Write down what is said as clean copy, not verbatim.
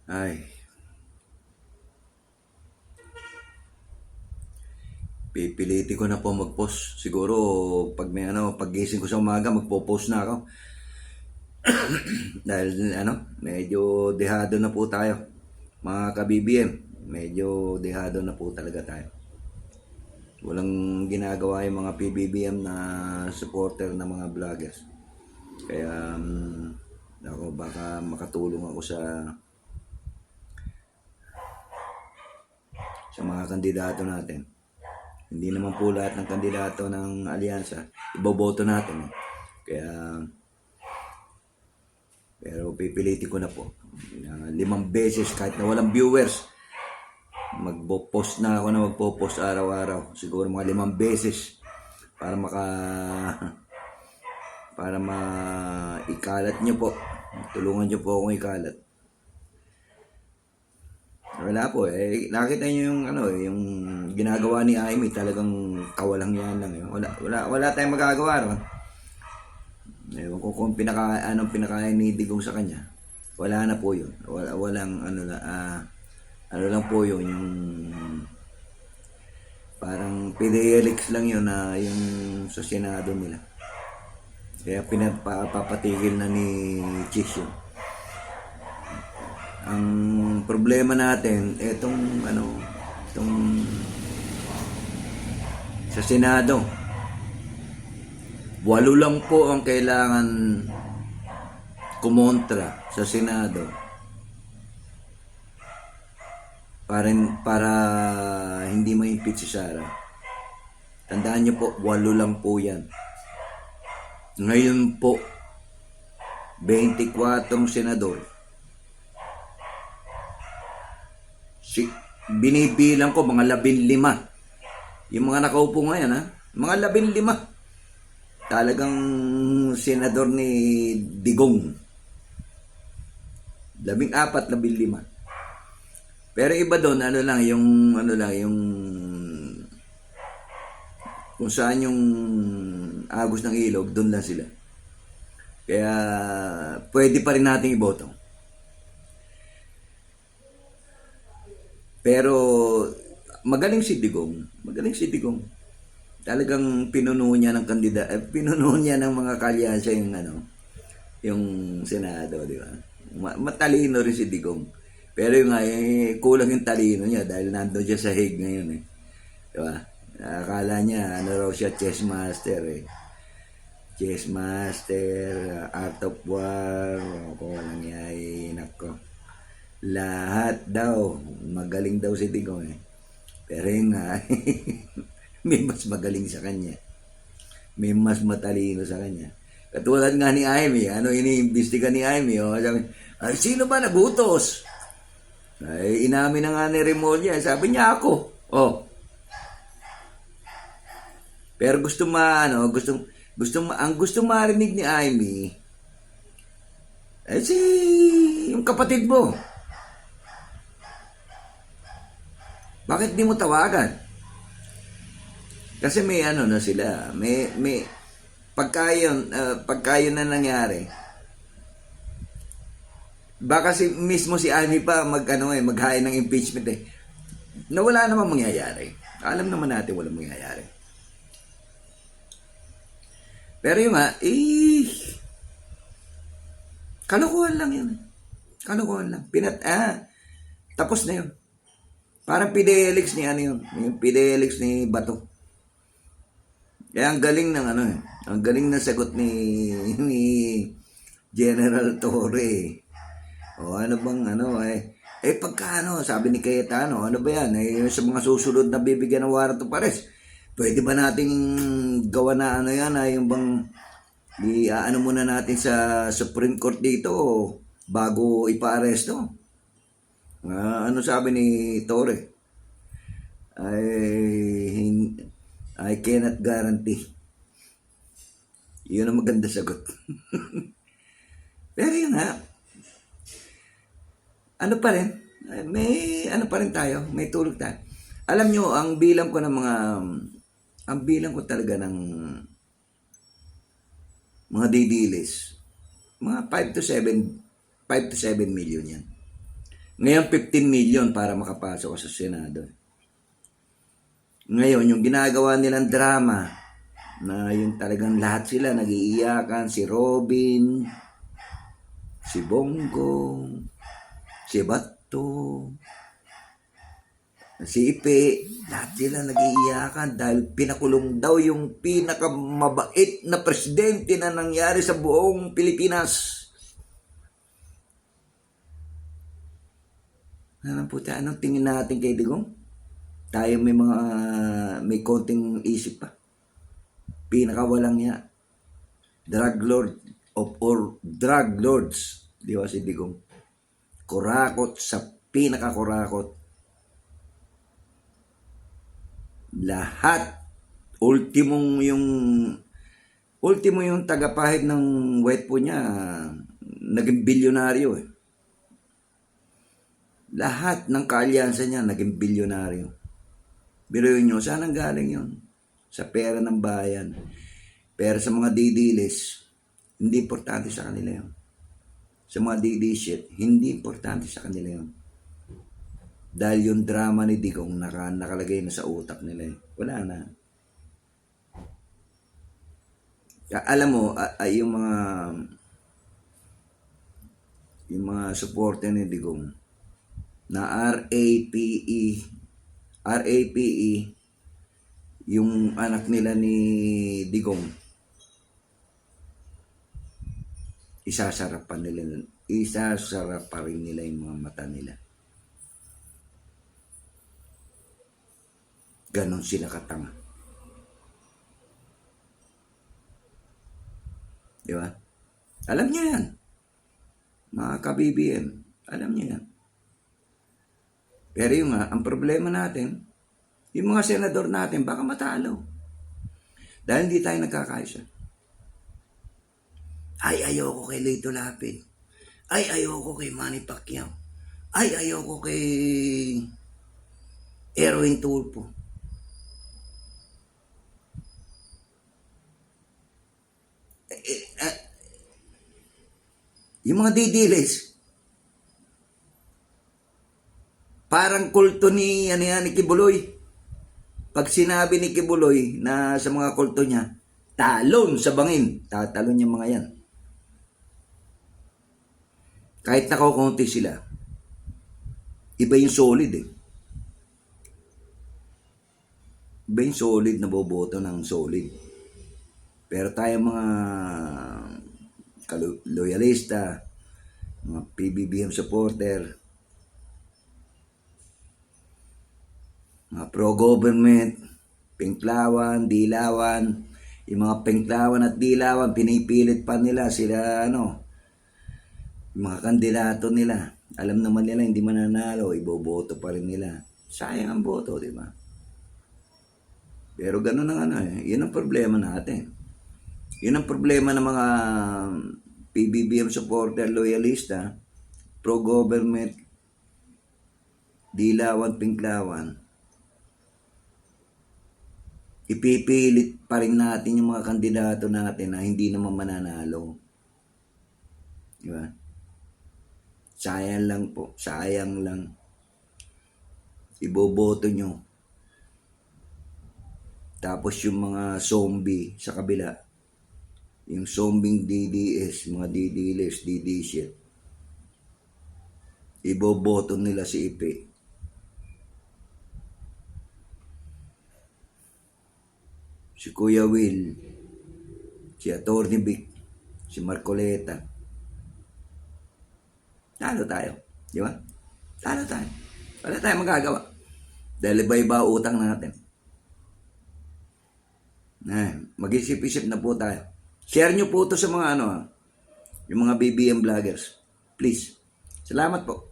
Ay, pipiliti ko na po mag-post. Siguro pag may paggising ko sa umaga, magpo-post na ako. Dahil medyo dehado na po tayo. Mga ka-BBM, medyo dehado na po talaga tayo. Walang ginagawa yung mga PBBM na supporter ng mga vloggers. Kaya ako baka makatulong ako sa mga kandidato natin. Hindi naman po lahat ng kandidato ng alyansa iboboto natin. Kaya pero pipilitin ko na po. 5 beses kahit na walang viewers. Magpo-post na ako na magpo-post araw-araw. Siguro mga 5 beses para para ikalat nyo po. Tulungan nyo po akong ikalat. Wala po nakita niyo yung ginagawa ni Amy, talagang kawalang-yan lang yun. Wala tayong magagawa ron. Ewan ko kung anong pinakain ni Digong sa kanya. Wala na po yun. Walang ano lang po yun, yung parang PDLX lang yun na yung sa Senado nila. Kaya pinapapatigil na ni Chis yun. Ang problema natin, itong sa Senado, 8 lang po ang kailangan kumontra sa Senado para hindi ma-impeach si Sara. Tandaan niyo po, 8 lang po yan. Ngayon po, 24 senador. Binibilang ko mga 15. Yung mga nakaupo ngayon, mga 15. Talagang senador ni Digong. 14, 15. Pero iba doon, yung kung saan yung Agos ng Ilog, doon lang sila. Kaya pwede pa rin nating iboto. Pero magaling si Digong. Talagang pinuno niya ng pinuno niya ng mga kalyansa yung Senado, di ba? Matalino rin si Digong. Pero kulang yung talino niya dahil nandoon siya sa Hague ngayon di ba? Akala niya raw siya chess master Chess master, art of war, kung nangyay, nako. Lahat daw, magaling daw si Digong Pero may mas magaling sa kanya. May mas matalino sa kanya. Katulad nga ni Amy, iniimbestiga ni Amy, sabi, sino ba nagutos? Inamin na nga ni Remulla, sabi niya ako. Pero ang gusto marinig ni Amy, yung kapatid mo. Bakit di mo tawagan? Kasi may na sila, may pagka yun na nangyari. Baka mismo si Amy pa maghain ng impeachment na wala namang mangyayari. Alam naman natin walang mangyayari. Pero yung kalokohan lang yun. Kalokohan lang. Tapos na yun. Parang PDLX ni yung PDLX ni Bato. Kaya ang galing ng ang galing ng sagot ni General Torre. Ano bang pagka sabi ni Cayetano, ano ba yan? Sa mga susunod na bibigyan ng warrant of arrest, pwede ba nating gawa na yung bang muna natin sa Supreme Court dito bago ipa-aresto? Ano sabi ni Torre? I cannot guarantee. Yun ang maganda sagot. Pero yun ano pa rin, may pa rin tayo, may tulog tayo. Alam nyo, ang bilang ko talaga ng mga didilis, mga 5 to 7 million yan. Ngayon, 15 million para makapasok ka sa Senado. Ngayon, yung ginagawa nilang drama, na yung talagang lahat sila nag-iiyakan, si Robin, si Bongo, si Bato, si Ipe, lahat sila nag-iiyakan dahil pinakulong daw yung pinakamabait na presidente na nangyari sa buong Pilipinas. Anong tingin natin kay Digong? Tayo may konting isip pa. Pinakawalang niya. Drug lord or drug lords. Di ba si Digong? Kurakot sa pinakakurakot. Lahat. Ultimo yung tagapahid ng white po niya, naging bilyonaryo eh. Lahat ng kaalyansa niya naging bilyonaryo. Biruin nyo, saan ang galing yun? Sa pera ng bayan. Pero sa mga didilis, hindi importante sa kanila yun. Sa mga didishit, hindi importante sa kanila yun. Dahil yung drama ni Digong nakalagay na sa utak nila eh. Wala na. Alam mo, yung mga supporter ni Digong, na RAPE, yung anak nila ni Digong, isasarap pa rin nila yung mga mata nila. Ganon sila katanga. Di ba? Alam niya yan. Mga ka-BBM, alam niya yan. Pero ang problema natin, yung mga senador natin, baka matalo. Dahil hindi tayo nagkakaisa. Ay, ayoko kay Lito Lapid. Ay, ayoko kay Manny Pacquiao. Ay, ayoko kay Erwin Tulfo. Yung mga didilis, parang kulto ni Kibuloy. Pag sinabi ni Kibuloy na sa mga kulto niya, talon sa bangin. Tatalon yung mga yan. Kahit nakakunti sila, iba yung solid eh. Iba yung solid na boboto ng solid. Pero tayo mga loyalista, mga PBBM supporter, mga pro-government, pingklawan, dilawan, yung mga pingklawan at dilawan, pinipilit pa nila sila, yung mga kandidato nila. Alam naman nila, hindi mananalo, iboboto pa rin nila. Sayang ang boto, di ba? Pero ganun ang yun ang problema natin. Yun ang problema ng mga PBBM supporter, loyalista, pro-government, dilawan, pingklawan. Ipipilit pa rin natin yung mga kandidato natin na hindi naman mananalo. Di ba? Sayang lang po. Sayang lang. Iboboto nyo. Tapos yung mga zombie sa kabila. Yung zombing DDS, mga DDLS, DDshit. Iboboto nila si Ipe. Si Kuya Will, si Atty. Vic, si Marcoleta. Talo tayo. Di ba? Talo tayo. Wala tayong magagawa. Dahil iba-iba utang natin. Mag-isip-isip na po tayo. Share nyo po ito sa mga yung mga BBM vloggers. Please. Salamat po.